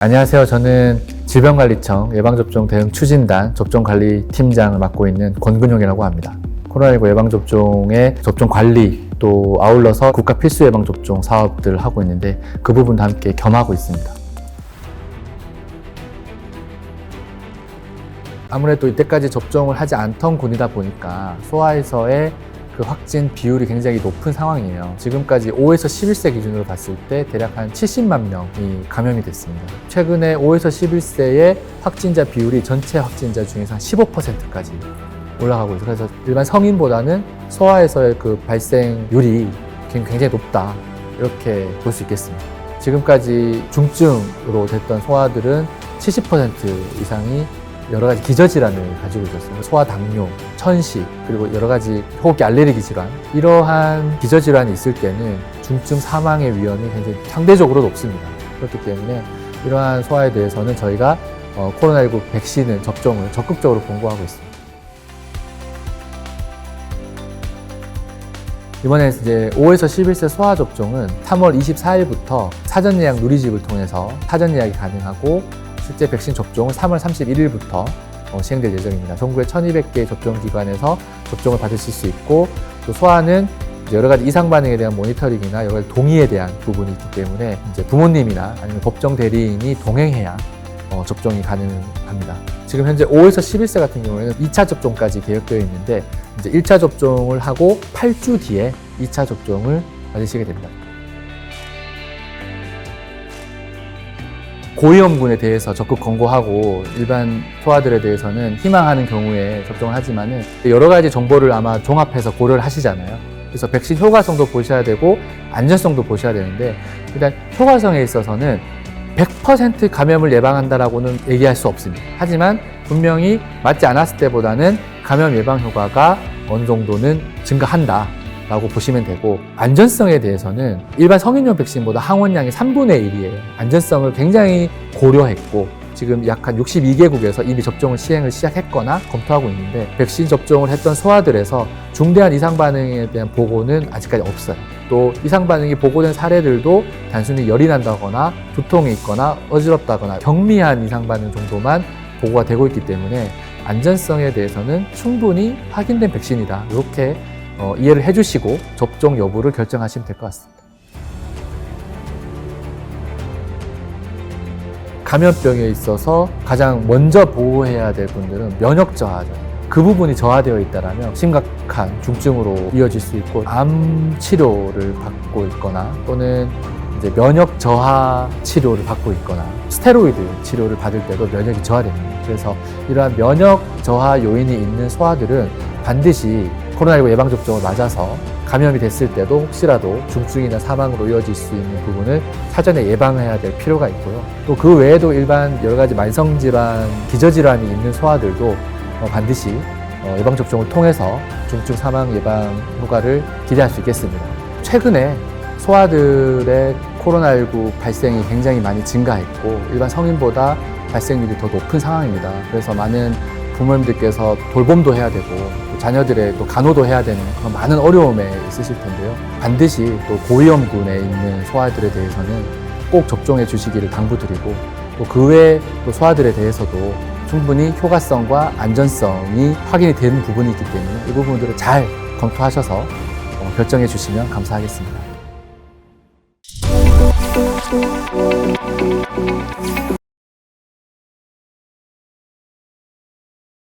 안녕하세요. 저는 질병관리청 예방접종 대응 추진단 접종관리팀장을 맡고 있는 권근용이라고 합니다. 코로나19 예방접종의 접종 관리 또 아울러서 국가 필수 예방접종 사업들을 하고 있는데 그 부분도 함께 겸하고 있습니다. 아무래도 이때까지 접종을 하지 않던 군이다 보니까 소아에서의 그 확진 비율이 굉장히 높은 상황이에요. 지금까지 5에서 11세 기준으로 봤을 때 대략 한 70만 명이 감염이 됐습니다. 최근에 5에서 11세의 확진자 비율이 전체 확진자 중에서 한 15%까지 올라가고 있어요. 그래서 일반 성인보다는 소아에서의 그 발생률이 굉장히 높다, 이렇게 볼 수 있겠습니다. 지금까지 중증으로 됐던 소아들은 70% 이상이 여러 가지 기저질환을 가지고 있었어요. 소아 당뇨, 천식, 그리고 여러 가지 호흡기 알레르기 질환. 이러한 기저질환이 있을 때는 중증 사망의 위험이 굉장히 상대적으로 높습니다. 그렇기 때문에 이러한 소아에 대해서는 저희가 코로나19 백신을 접종을 적극적으로 권고하고 있습니다. 이번에 이제 5에서 11세 소아 접종은 3월 24일부터 사전 예약 누리집을 통해서 사전 예약이 가능하고 실제 백신 접종은 3월 31일부터 시행될 예정입니다. 전국에 1,200개 접종기관에서 접종을 받으실 수 있고, 또 소아는 여러 가지 이상 반응에 대한 모니터링이나 여러 가지 동의에 대한 부분이 있기 때문에 이제 부모님이나 아니면 법정 대리인이 동행해야 접종이 가능합니다. 지금 현재 5에서 11세 같은 경우에는 2차 접종까지 계획되어 있는데 이제 1차 접종을 하고 8주 뒤에 2차 접종을 받으시게 됩니다. 고위험군에 대해서 적극 권고하고 일반 소아들에 대해서는 희망하는 경우에 접종을 하지만은 여러 가지 정보를 아마 종합해서 고려를 하시잖아요. 그래서 백신 효과성도 보셔야 되고 안전성도 보셔야 되는데, 일단 효과성에 있어서는 100% 감염을 예방한다라고는 얘기할 수 없습니다. 하지만 분명히 맞지 않았을 때보다는 감염 예방 효과가 어느 정도는 증가한다 라고 보시면 되고, 안전성에 대해서는 일반 성인용 백신보다 항원량이 3분의 1이에요. 안전성을 굉장히 고려했고, 지금 약 한 62개국에서 이미 접종을 시행했거나 검토하고 있는데, 백신 접종을 했던 소아들에서 중대한 이상 반응에 대한 보고는 아직까지 없어요. 또 이상 반응이 보고된 사례들도 단순히 열이 난다거나 두통이 있거나 어지럽다거나 경미한 이상 반응 정도만 보고가 되고 있기 때문에 안전성에 대해서는 충분히 확인된 백신이다, 이렇게 이해를 해주시고 접종 여부를 결정하시면 될 것 같습니다. 감염병에 있어서 가장 먼저 보호해야 될 분들은 면역 저하죠. 그 부분이 저하되어 있다면 심각한 중증으로 이어질 수 있고, 암 치료를 받고 있거나 또는 이제 면역 저하 치료를 받고 있거나 스테로이드 치료를 받을 때도 면역이 저하됩니다. 그래서 이러한 면역 저하 요인이 있는 소아들은 반드시 코로나19 예방접종을 맞아서 감염이 됐을 때도 혹시라도 중증이나 사망으로 이어질 수 있는 부분을 사전에 예방해야 될 필요가 있고요. 또 그 외에도 일반 여러 가지 만성질환, 기저질환이 있는 소아들도 반드시 예방접종을 통해서 중증 사망 예방 효과를 기대할 수 있겠습니다. 최근에 소아들의 코로나19 발생이 굉장히 많이 증가했고, 일반 성인보다 발생률이 더 높은 상황입니다. 그래서 많은 부모님들께서 돌봄도 해야 되고 또 자녀들의 또 간호도 해야 되는 그런 많은 어려움에 있으실 텐데요. 반드시 또 고위험군에 있는 소아들에 대해서는 꼭 접종해 주시기를 당부드리고, 또 그 외에 또 소아들에 대해서도 충분히 효과성과 안전성이 확인이 되는 부분이 있기 때문에 이 부분들을 잘 검토하셔서 결정해 주시면 감사하겠습니다.